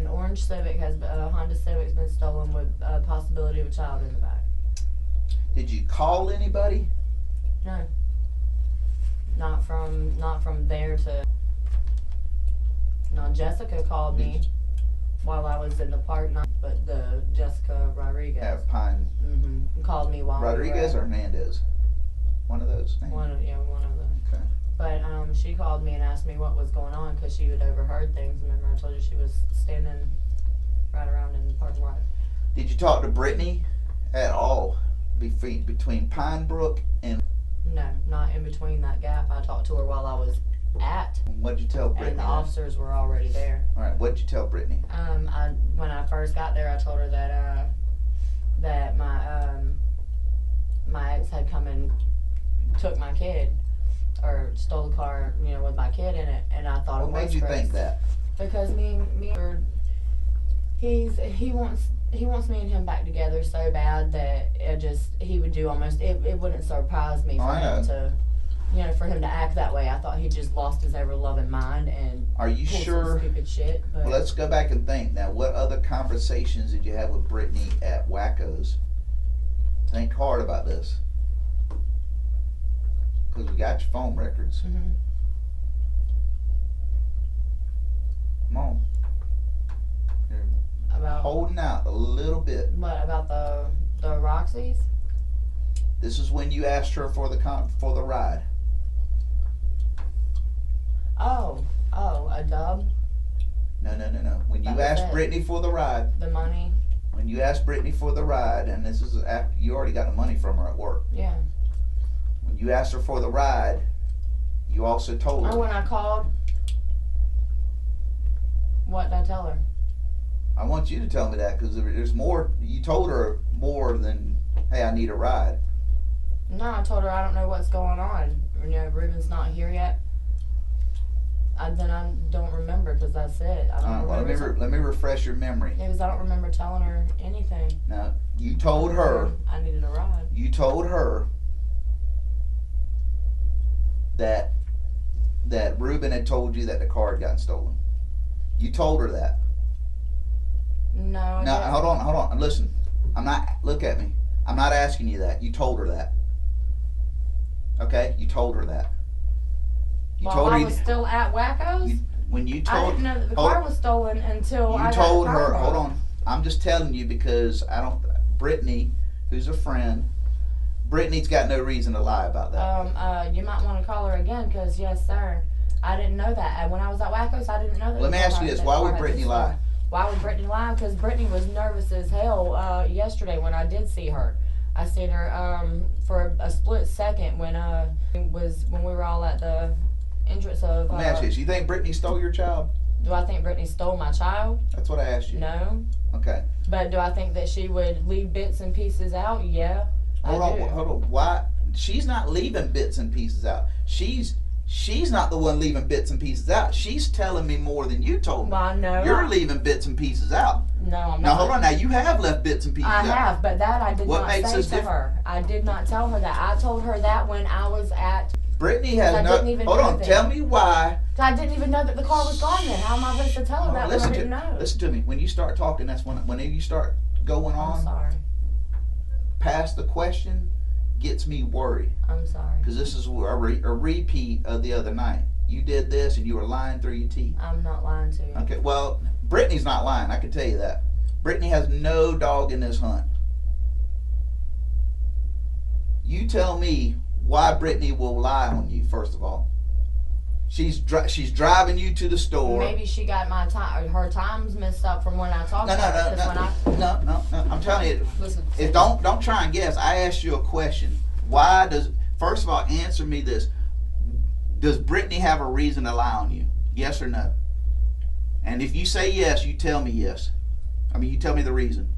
orange Civic a Honda Civic's been stolen with a possibility of a child in the back. Did you call anybody? No. Not from there to. No, Jessica called me while I was in the park, but Jessica Rodriguez. At Pine. Called me while Rodriguez we or were Hernandez? One of those names? One of them. Okay. But she called me and asked me what was going on because she had overheard things. Remember, I told you she was standing right around in the parking lot. Did you talk to Brittany at all between Pine Brook and? No, not in between that gap. I talked to her while I was at, What'd you tell Brittany? and the officers were already there. All right. What'd you tell Brittany? When I first got there, I told her that that my ex had come and took my kid, or stole the car, with my kid in it, and I thought What it was made you Chris. think that? Because he wants me and him back together so bad that he would do almost it wouldn't surprise me for him to for him to act that way. I thought he just lost his ever loving mind and Are you pulled sure? some stupid shit. But Well, let's go back and think now. What other conversations did you have with Brittany at Wacko's? Think hard about this, because we got your phone records. Mhm. Come on. You're About holding out a little bit. what about the Roxy's? This is when you asked her for the ride. Oh, a dub, No. When you That was asked it. Brittany for the ride, the money. when you asked Brittany for the ride, and this is after you already got the money from her at work. Yeah. When you asked her for the ride, you also told Oh, her. when I called, what did I tell her? I want you to tell me that, because there's more. You told her more than, hey, I need a ride. No, I told her I don't know what's going on. Ruben's not here yet. Then I don't remember, because that's it. I don't remember. Let me refresh your memory. Yeah, because I don't remember telling her anything. Now, you told her. I needed a ride. You told her that Ruben had told you that the car had gotten stolen. You told her that. No, I Now, didn't. hold on. Listen, look at me. I'm not asking you that. You told her that. Okay? You told her that. You While told her I was still at Wacko's? when you I told didn't know that the hold car on. was stolen until I you got told the her, car hold back. on. I'm just telling you because Brittany, who's a friend, Brittany's got no reason to lie about that. You might want to call her again, because yes, sir, I didn't know that. And when I was at Wacko's, I didn't know that. Let me ask you this: why would Brittany lie? Why would Brittany lie? Because Brittany was nervous as hell yesterday when I did see her. I seen her for a split second when we were all at the entrance of. Let me ask you this: you think Brittany stole your child? Do I think Brittany stole my child? That's what I asked you. No. Okay. But do I think that she would leave bits and pieces out? Yeah. Hold on. Why? She's not leaving bits and pieces out. She's not the one leaving bits and pieces out. She's telling me more than you told me. Well, no. You're leaving bits and pieces out. No, I'm not. Now hold on. Now you have left bits and pieces I out. have, but that I did What not makes say us to different? her. I did not tell her that. I told her that when I was at. Brittany I has no. didn't even Hold know on. that. Tell me why. I didn't even know that the car was gone then. How am I supposed to tell her that when I didn't know? Listen to me. When you start talking, that's whenever you start going I'm on sorry. past the question, gets me worried. I'm sorry. Because this is a repeat of the other night. You did this and you were lying through your teeth. I'm not lying to you. Okay, well, Brittany's not lying, I can tell you that. Brittany has no dog in this hunt. You tell me why Brittany will lie on you, first of all. She's driving you to the store. Maybe she got her times messed up from when I talked to her. No. I'm telling you, Listen. don't try and guess. I asked you a question. First of all, answer me this. Does Brittany have a reason to lie on you? Yes or no? And if you say yes, you tell me yes. I mean, you tell me the reason.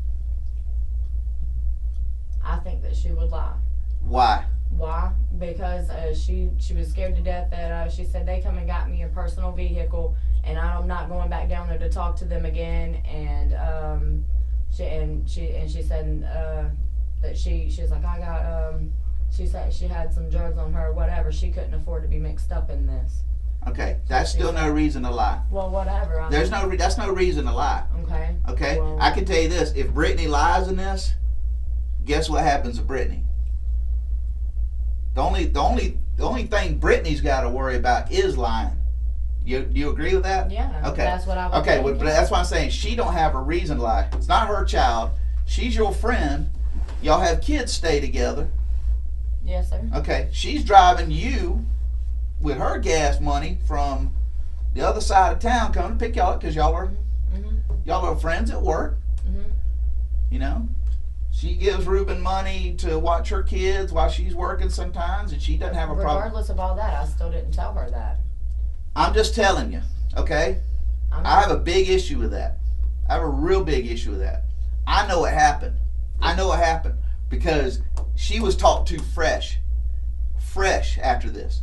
I think that she would lie. Why? Why? Because she was scared to death that she said they come and got me a personal vehicle and I'm not going back down there to talk to them again. And she said that she's like, I got she said she had some drugs on her or whatever. She couldn't afford to be mixed up in this. Okay, that's still no reason to lie. Well, whatever. That's no reason to lie. Okay. Okay, Well, I can tell you this: if Brittany lies in this, guess what happens to Brittany? The only thing Brittany's got to worry about is lying. Do you agree with that? Yeah. Okay. That's what I would Okay, think, well, yeah. that's why I'm saying she don't have a reason to lie. It's not her child. She's your friend. Y'all have kids stay together. Yes, sir. Okay, she's driving you with her gas money from the other side of town coming to pick y'all up because y'all are friends at work. You know, she gives Ruben money to watch her kids while she's working sometimes, and she doesn't have a problem. Regardless of all that, I still didn't tell her that. I'm just telling you, okay? I have a big issue with that. I have a real big issue with that. I know what happened. I know what happened because she was talked to fresh after this.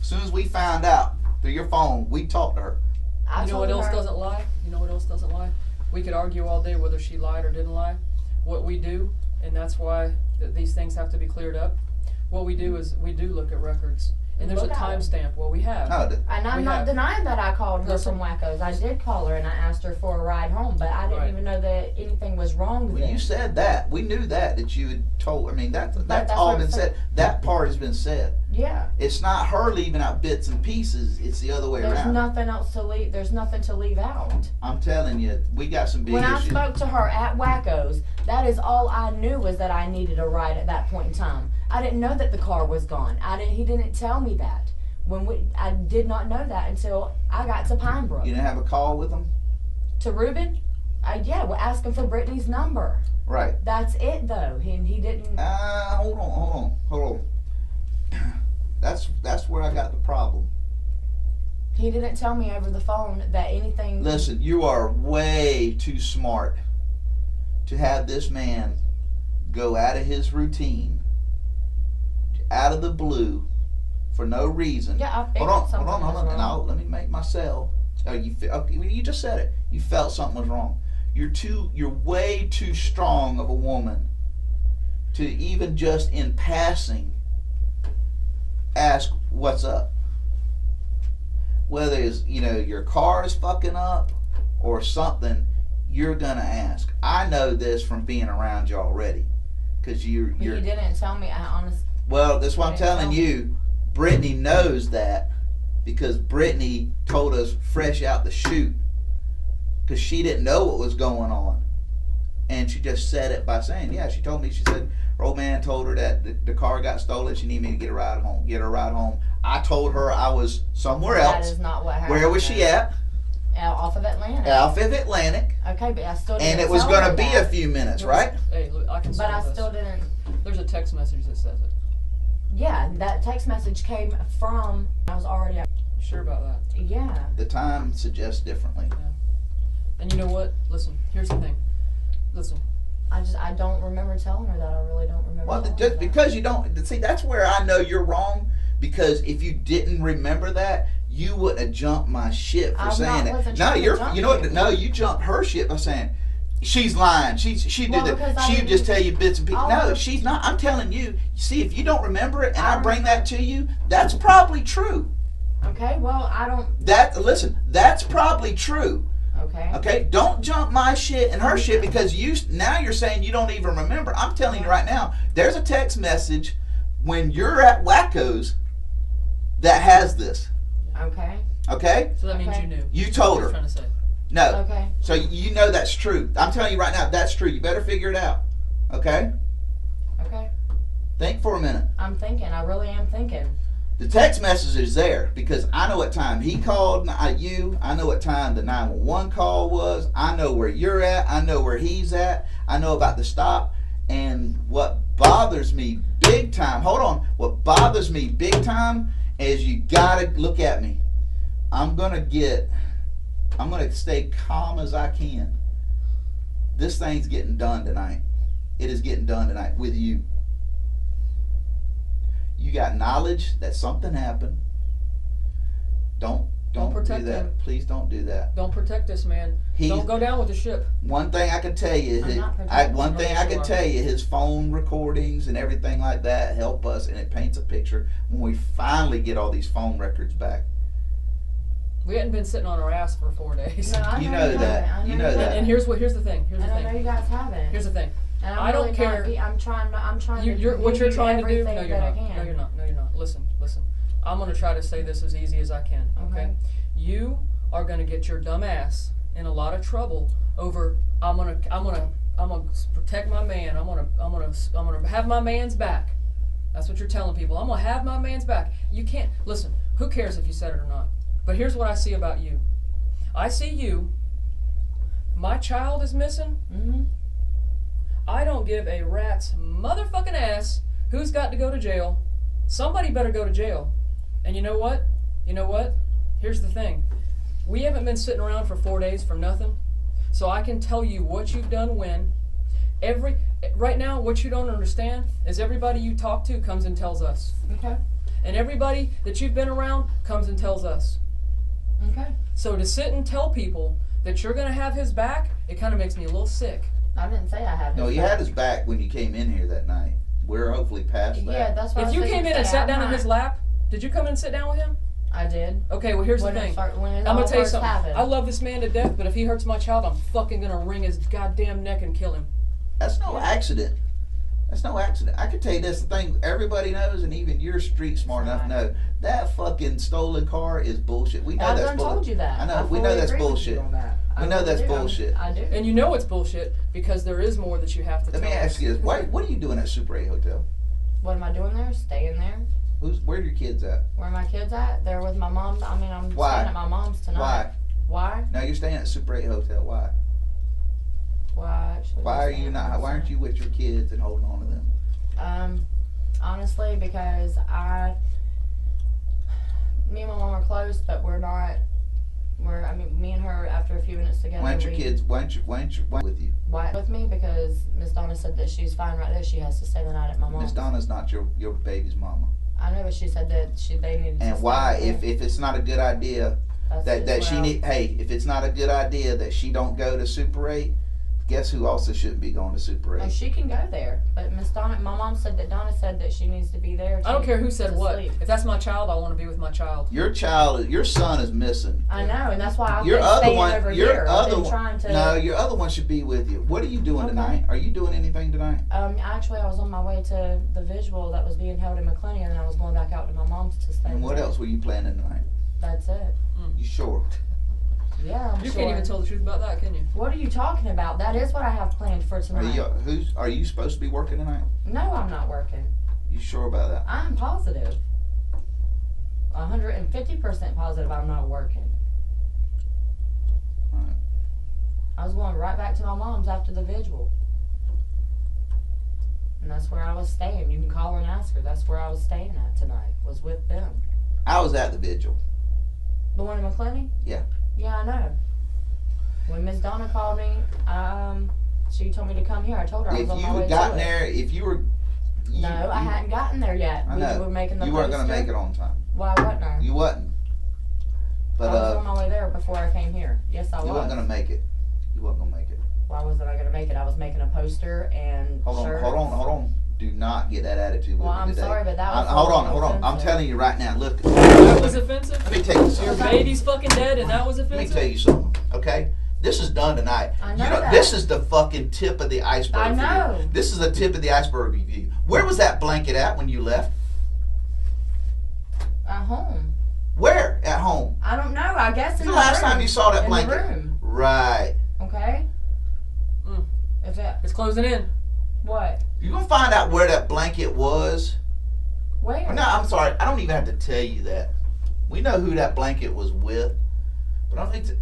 As soon as we found out through your phone, we talked to her. You know what else doesn't lie? You know what else doesn't lie? We could argue all day whether she lied or didn't lie. What we do, and that's why these things have to be cleared up, what we do is we do look at records. And there's a timestamp. Well, we have. And I'm not denying that I called her from Wackos. I did call her and I asked her for a ride home, but I didn't even know that anything was wrong with Well, you said that. We knew that you had told. I mean, that's all been said. That part has been said. Yeah. It's not her leaving out bits and pieces. It's the other way around. There's nothing else to leave. There's nothing to leave out. I'm telling you, we got some big issues. When I spoke to her at Wackos, that is all I knew was that I needed a ride at that point in time. I didn't know that the car was gone. He didn't tell me that. I did not know that until I got to Pine Brook. You didn't have a call with him? To Ruben? Yeah, we're asking for Brittany's number. Right. That's it, though. He didn't. Hold on. That's where I got the problem. He didn't tell me over the phone that anything. Listen, you are way too smart to have this man go out of his routine, out of the blue, for no reason. Yeah, I figured Hold on. And let me make myself. You just said it. You felt something was wrong. You're way too strong of a woman to even just in passing ask what's up. Whether it's your car is fucking up or something, you're gonna ask. I know this from being around you already, because you're. You didn't tell me. Well, that's what I'm telling you. Brittany knows that because Brittany told us fresh out the chute because she didn't know what was going on. And she just said it by saying, yeah, she told me, she said, her old man told her that the car got stolen. She needed me to get her a ride home. I told her I was somewhere else. That is not what happened. Where was she at? Off of Atlantic. Off of Atlantic. Okay, but I still didn't. And it was going to be a few minutes, right? Hey, look, I can. But I still didn't. There's a text message that says it. Yeah, that text message came from. I was already. Sure about that? Yeah. The time suggests differently. Yeah. And you know what? Listen, here's the thing. Listen. I don't remember telling her that. I really don't remember. Well, just because you don't see, that's where I know you're wrong. Because if you didn't remember that, you wouldn't have jumped my shit for saying it. No, you know what? No, you jumped her shit by saying she's lying. She did that. She just tell you bits and pieces. No, she's not. I'm telling you. See, if you don't remember it, and I bring that to you, that's probably true. Okay. Well, I don't. Listen, that's probably true. Okay. Okay. Don't jump my shit and her shit because now you're saying you don't even remember. I'm telling you right now. There's a text message when you're at Wacko's that has this. Okay. Okay. So that means you knew. You told her. Trying to say. No. Okay. So you know that's true. I'm telling you right now, that's true. You better figure it out. Okay? Okay. Think for a minute. I'm thinking. I really am thinking. The text message is there because I know what time he called you. I know what time the 911 call was. I know where you're at. I know where he's at. I know about the stop. And what bothers me big time, hold on, what bothers me big time is you gotta look at me. I'm gonna stay calm as I can. This thing's getting done tonight. It is getting done tonight with you. You got knowledge that something happened. Don't protect do that. him. Please don't do that. Don't protect this man. Don't go down with the ship. One thing I can tell you, his phone recordings and everything like that help us, and it paints a picture when we finally get all these phone records back. We hadn't been sitting on our ass for 4 days. No, you know that. You know that. And here's the thing. I know you guys haven't. Here's the thing. And I don't care. I'm trying to. What you're trying to do? No, you're not. No, you're not. No, you're not. Listen. I'm gonna try to say this as easy as I can. Okay. You are gonna get your dumb ass in a lot of trouble over. I'm gonna protect my man. I'm gonna have my man's back. That's what you're telling people. I'm gonna have my man's back. You can't listen. Who cares if you said it or not? But here's what I see about you. I see you. My child is missing. Mm-hmm. I don't give a rat's motherfucking ass who's got to go to jail. Somebody better go to jail. And you know what? You know what? Here's the thing. We haven't been sitting around for 4 days for nothing. So I can tell you what you've done when. Right now, what you don't understand is everybody you talk to comes and tells us. Okay. And everybody that you've been around comes and tells us. Okay. So to sit and tell people that you're going to have his back, it kind of makes me a little sick. I didn't say I had his No, you back. had his back when you came in here that night. We're hopefully past that. Yeah, that's what I If was you fixing came to in and say. sat I'm down in not- his lap, did you come in and sit down with him? I did. Okay, well here's When the it thing. when it I'm all gonna tell you first something. happened. I love this man to death, but if he hurts my child, I'm fucking gonna wring his goddamn neck and kill him. That's no Yeah. accident. That's no accident. I can tell you this, the thing everybody knows, and even you're street smart enough to know, that fucking stolen car is bullshit. We know I that's done bullshit. told you that. I know, I we know fully that's agree with bullshit. you on that. We I know really that's do. bullshit. I do. And you know it's bullshit because there is more that you have to Let tell me ask us. you this. What are you doing at Super 8 Hotel? What am I doing there? Staying there. Where are your kids at? Where are my kids at? They're with my mom. I mean, I'm Why? staying at my mom's tonight. Why? Why? No, you're staying at Super 8 Hotel. Why? Why actually? Why are you not? Why aren't you with your kids and holding on to them? Honestly, because me and my mom are close, but we're not. I mean, me and her after a few minutes together. Why aren't your kids? Why aren't with you? Why with me? Because Miss Donna said that she's fine right there. She has to stay the night at my mom's. Miss Donna's not your baby's mama. I know, but she said that they needed to And stay why? there. If it's not a good idea That's that just she where need, hey, if it's not a good idea that she don't go to Super 8, guess who also shouldn't be going to Super 8? No, she can go there, but Miss Donna, my mom said that Donna said that she needs to be there. I don't care who said to what. sleep. If that's my child, I want to be with my child. Your son is missing. I know, and that's why I've Your been other staying one, over your here. I've other been one, trying to. no, your other one should be with you. What are you doing Okay. tonight? Are you doing anything tonight? Actually, I was on my way to the visual that was being held in McClenny, and then I was going back out to my mom's to stay. And what there. else were you planning tonight? That's it. You sure? Yeah, I'm You sure. can't even tell the truth about that, can you? What are you talking about? That is what I have planned for Are tonight. you supposed to be working tonight? No, I'm not working. You sure about that? I'm positive. 150% positive I'm not working. Alright. I was going right back to my mom's after the visual. And that's where I was staying. You can call her and ask her. That's where I was staying at tonight. Was with them. I was at the vigil. The one in McClenny? Yeah. Yeah, I know. When Miss Donna called me, she told me to come here. I told her I If was on you my way had to gotten it. there, if you were, No, I hadn't gotten there yet. I We know. were making the You weren't poster. gonna make it on time. Why wasn't I? You wasn't. But I was on my way there before I came here. Yes, I you was. wasn't gonna make it. You wasn't gonna make it. Why wasn't I gonna make it? I was making a poster and Hold shirts. on. Do not get that attitude Well, with me I'm today. sorry, but that was Hold a on. little I'm offensive. telling you right now. Look. That was offensive? Let me tell you Your something. baby's fucking dead and that was Let me offensive? tell you something. Okay. This is done tonight. I know that. This is the fucking tip of the iceberg. I for you. know. This is the tip of the iceberg review. Where was that blanket at when you left? At home. Where? At home. I don't know. I guess in The the last room. time you saw that in blanket. the room. Right. Okay. Mm. If it It's closing in. what? You're gonna find out where that blanket was. Where? No, I'm sorry. I don't even have to tell you that. We know who that blanket was with. But I don't need to.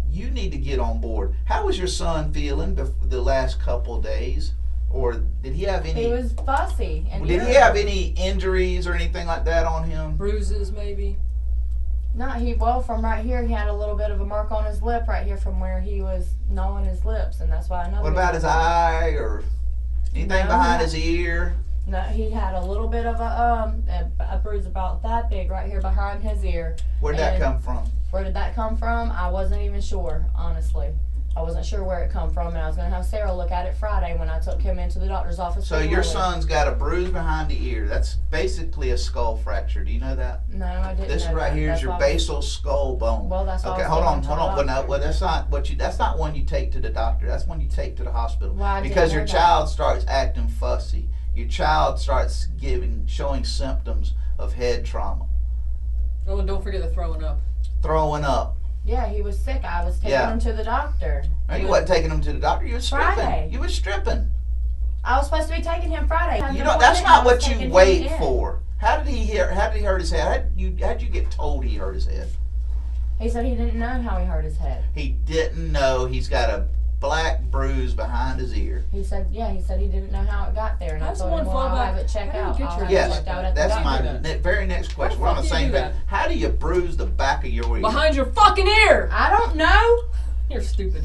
You need to get on board. How was your son feeling the last couple days? Or did he have any? He was fussy. And Did he have any injuries or anything like that on him? Bruises, maybe. Well, from right here, he had a little bit of a mark on his lip right here from where he was gnawing his lips, and that's why I know. What about his eye or anything No, behind no. his ear? No, he had a little bit of a bruise about that big right here behind his ear. Where'd that And- come from? Where did that come from? I wasn't even sure, honestly. I wasn't sure where it come from, and I was going to have Sarah look at it Friday when I took him into the doctor's office. So for your Lily. son's got a bruise behind the ear. That's basically a skull fracture. Do you know that? No, I didn't. This know right that. here is That's your why basal skull bone. Well, that's why I Okay, was hold going on. to the Well, no, doctor. well, that's not what you. That's not one you take to the doctor. That's one you take to the hospital. Well, I didn't Because your know that. child starts acting fussy. Your child starts showing symptoms of head trauma, Oh, and don't forget the throwing up. throwing up. Yeah, he was sick. I was taking Yeah. him to the doctor. No, He you was- wasn't taking him to the doctor. You was stripping. Friday. You was stripping. I was supposed to be taking him Friday. You know, that's not what you wait for. How did he hurt his head? How did you get told he hurt his head? He said he didn't know how he hurt his head. He didn't know he's got a black bruise behind his ear. He said he didn't know how it got there, and I told him, well, I'll have it checked out. Yes, that's my very next question. We're on the same page. How do you bruise the back of your ear? Behind your fucking ear! I don't know. You're stupid.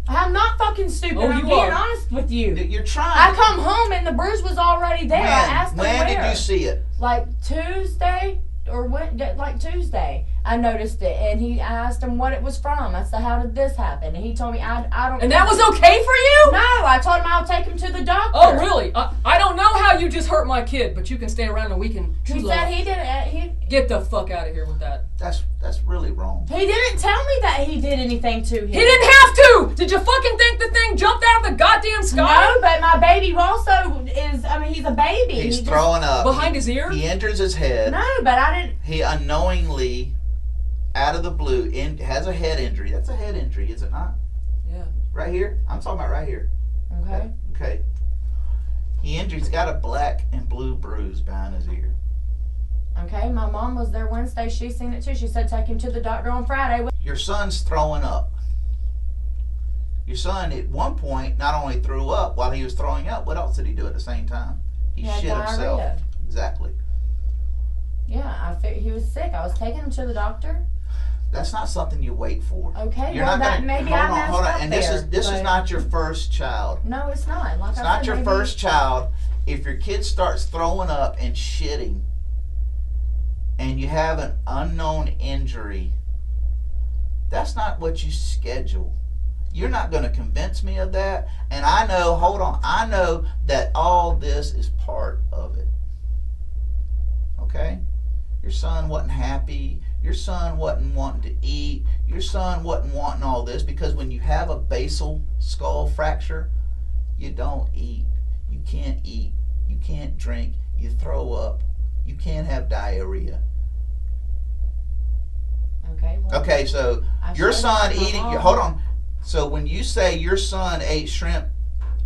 I'm not fucking stupid. Oh, I'm being honest with you. You're trying. I come home and the bruise was already there. I asked him when did you see it? Like Tuesday like Tuesday. I noticed it, and I asked him what it was from. I said, "How did this happen?" And he told me, "I don't." And that was okay for you? No, I told him I'll take him to the doctor. Oh, really? I don't know how you just hurt my kid, but you can stay around and we can. He said he didn't. Get the fuck out of here with that. That's really wrong. He didn't tell me that he did anything to him. He didn't have to. Did you fucking think the thing jumped out of the goddamn sky? No, but my baby also is. I mean, he's a baby. He's throwing up behind his ear. He injures his head. No, but I didn't. He unknowingly, out of the blue, has a head injury. That's a head injury, is it not? Yeah. Right here. I'm talking about right here. Okay. Okay. He's got a black and blue bruise behind his ear. Okay, my mom was there Wednesday. She seen it too. She said take him to the doctor on Friday. Your son's throwing up. Your son, at one point, not only threw up while he was throwing up, what else did he do at the same time? He had shit diarrhea. himself. Exactly. Yeah, he was sick. I was taking him to the doctor. That's not something you wait for. Okay, You're well, not gonna, maybe hold I on, messed hold on. up And there, this is not your first child. No, it's not. Like It's I not said, your maybe first child. If your kid starts throwing up and shitting, and you have an unknown injury, that's not what you schedule. You're not going to convince me of that. And I know, hold on, I know that all this is part of it. Okay? Your son wasn't happy. Your son wasn't wanting to eat. Your son wasn't wanting all this, because when you have a basal skull fracture, you don't eat. You can't eat. You can't drink. You throw up. You can't have diarrhea. Okay. Well, Okay, so your son eating. Hold on. So when you say your son ate shrimp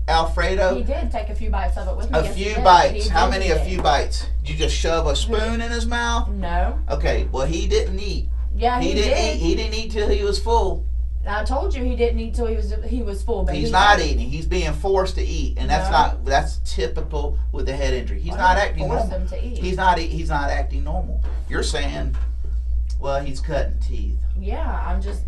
Alfredo, he did take a few bites of it with me. a Yes, he few did. bites. He How did many? eat A it. few bites. Did you just shove a spoon in his mouth? No. Okay. Well, he didn't eat. Yeah, he didn't did. eat. He didn't eat till he was full. I told you he didn't eat till he was full. But He's not eating. He's being forced to eat, and that's typical with the head injury. He's not acting force normal. him to eat. He's not acting normal. You're saying, well, he's cutting teeth. Yeah, I'm just.